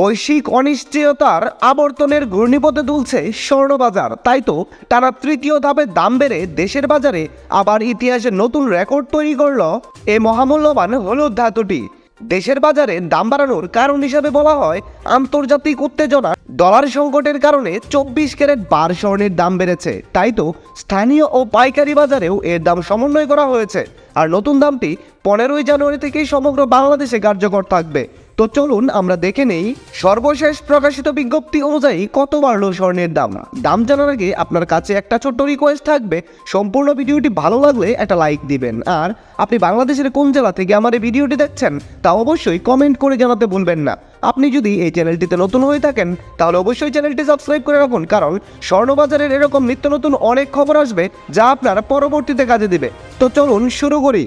বৈশ্বিক অনিশ্চয়তার আবর্তনের ঘূর্ণিপথে দুলছে স্বর্ণবাজার। তাই তো টানা তৃতীয় ধাপে দাম বেড়ে দেশের বাজারে আবার ইতিহাসে নতুন রেকর্ড তৈরি করল এই মহামূল্যবান হলুদ ধাতুটি। দেশের বাজারে দাম বাড়ানোর কারণ হিসাবে বলা হয় আন্তর্জাতিক উত্তেজনা, ডলার সংকটের কারণে 24 ক্যারেট বার স্বর্ণের দাম বেড়েছে। তাই তো স্থানীয় ও পাইকারি বাজারেও এর দাম সমন্বয় করা হয়েছে। আর নতুন দামটি 15ই জানুয়ারি থেকেই সমগ্র বাংলাদেশে কার্যকর থাকবে। তো চলুন আমরা দেখে নেই সর্বশেষ প্রকাশিত বিজ্ঞপ্তি অনুযায়ী কত বাড়লো স্বর্ণের দাম। দাম জানার আগে আপনার কাছে একটা ছোট্ট রিকোয়েস্ট থাকবে, সম্পূর্ণ ভিডিওটি ভালো লাগলে একটা লাইক দিবেন। আর আপনি বাংলাদেশের কোন জেলা থেকে আমার এই ভিডিওটি দেখছেন তা অবশ্যই কমেন্ট করে জানাতে ভুলবেন না। আপনি যদি এই চ্যানেলটিতে নতুন হয়ে থাকেন তাহলে অবশ্যই চ্যানেলটি সাবস্ক্রাইব করে রাখুন, কারণ স্বর্ণবাজারের এরকম নিত্য নতুন অনেক খবর আসবে যা আপনার পরবর্তীতে কাজে দিবে। তো চলুন শুরু করি।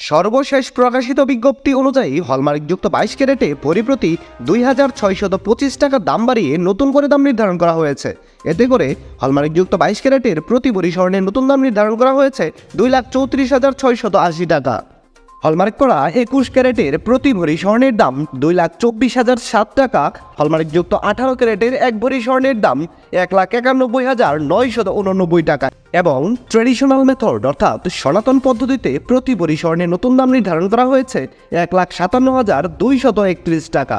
সর্বশেষ প্রকাশিত বিজ্ঞপ্তি অনুযায়ী হলমার্কযুক্ত 22 ক্যারেটে ভরি প্রতি 2625 টাকা দাম বাড়িয়ে নতুন করে দাম নির্ধারণ করা হয়েছে। এতে করে হলমার্কযুক্ত 22 ক্যারেটের প্রতি ভরি স্বর্ণের নতুন দাম নির্ধারণ করা হয়েছে 2,34,680 টাকা। হলমার্ক করা 21 ক্যারেটের প্রতি ভরি স্বর্ণের দাম 2,24,007 টাকা। হলমার্কযুক্ত 18 ক্যারেটের এক ভরি স্বর্ণের দাম 1,91,989 টাকা। এবং ট্রেডিশনাল মেথড অর্থাৎ সনাতন পদ্ধতিতে প্রতি ভরি স্বর্ণের নতুন দাম নির্ধারণ করা হয়েছে 1,57,231 টাকা।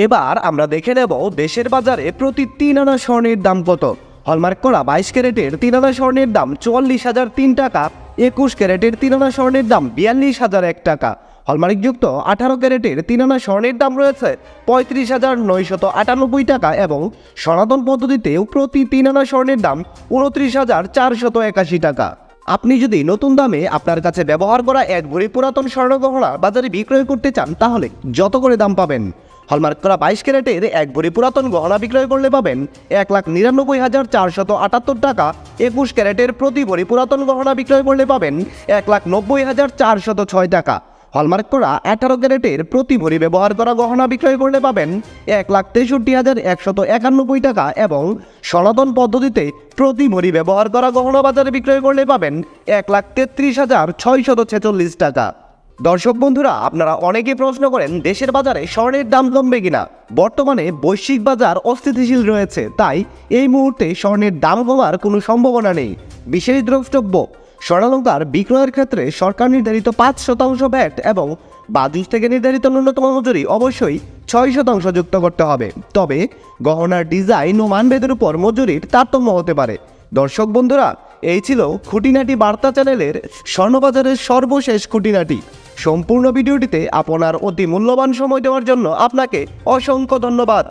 এবার আমরা দেখে নেব দেশের বাজারে প্রতি 3 আনা স্বর্ণের দাম কত। হলমার্ক করা 22 ক্যারেটের 3 আনা স্বর্ণের দাম 44,003 টাকা। 21 ক্যারেটের 3 আনা স্বর্ণের দাম 42,001 টাকা। হলমার্কযুক্ত 18 ক্যারেটের 3 আনা স্বর্ণের দাম রয়েছে 35,998 টাকা। এবং সনাতন পদ্ধতিতেও প্রতি 3 আনা স্বর্ণের দাম 29,481 টাকা। আপনি যদি নতুন দামে আপনার কাছে ব্যবহার করা এক ভরি পুরাতন স্বর্ণগহনা বাজারে বিক্রয় করতে চান তাহলে যত করে দাম পাবেন। হলমার্ক করা 22 ক্যারেটের এক ভরি পুরাতন গহনা বিক্রয় করলে পাবেন 1,99,478 টাকা। 21 ক্যারেটের প্রতি ভরি পুরাতন গহনা বিক্রয় করলে পাবেন 1,90,406 টাকা। হলমার্ক করা 18 ক্যারেটের প্রতি ভরি ব্যবহার করা গহনা বিক্রয় করলে পাবেন 1,63,191 টাকা। এবং সনাতন পদ্ধতিতে প্রতি ভরি ব্যবহার করা গহনা বাজারে বিক্রয় করলে পাবেন 1,33,646 টাকা। দর্শক বন্ধুরা, আপনারা অনেকেই প্রশ্ন করেন দেশের বাজারে স্বর্ণের দাম কমবে কিনা। বর্তমানে বৈশ্বিক বাজার অস্থিতিশীল রয়েছে, তাই এই মুহূর্তে স্বর্ণের দাম কমার কোনো সম্ভাবনা নেই। বিশেষ দ্রষ্টব্য, স্বর্ণালংকার বিক্রয়ের ক্ষেত্রে সরকার নির্ধারিত 5% ভ্যাট এবং বাজুস থেকে নির্ধারিত ন্যূনতম মজুরি অবশ্যই 6% যুক্ত করতে হবে। তবে গহনার ডিজাইন ও মানভেদের উপর মজুরির তারতম্য হতে পারে। দর্শক বন্ধুরা, এই ছিল খুঁটিনাটি বার্তা চ্যানেলের স্বর্ণবাজারের সর্বশেষ খুঁটিনাটি। সম্পূর্ণ ভিডিওটিতে আপনার অতি মূল্যবান সময় দেওয়ার জন্য আপনাকে অসংখ্য ধন্যবাদ।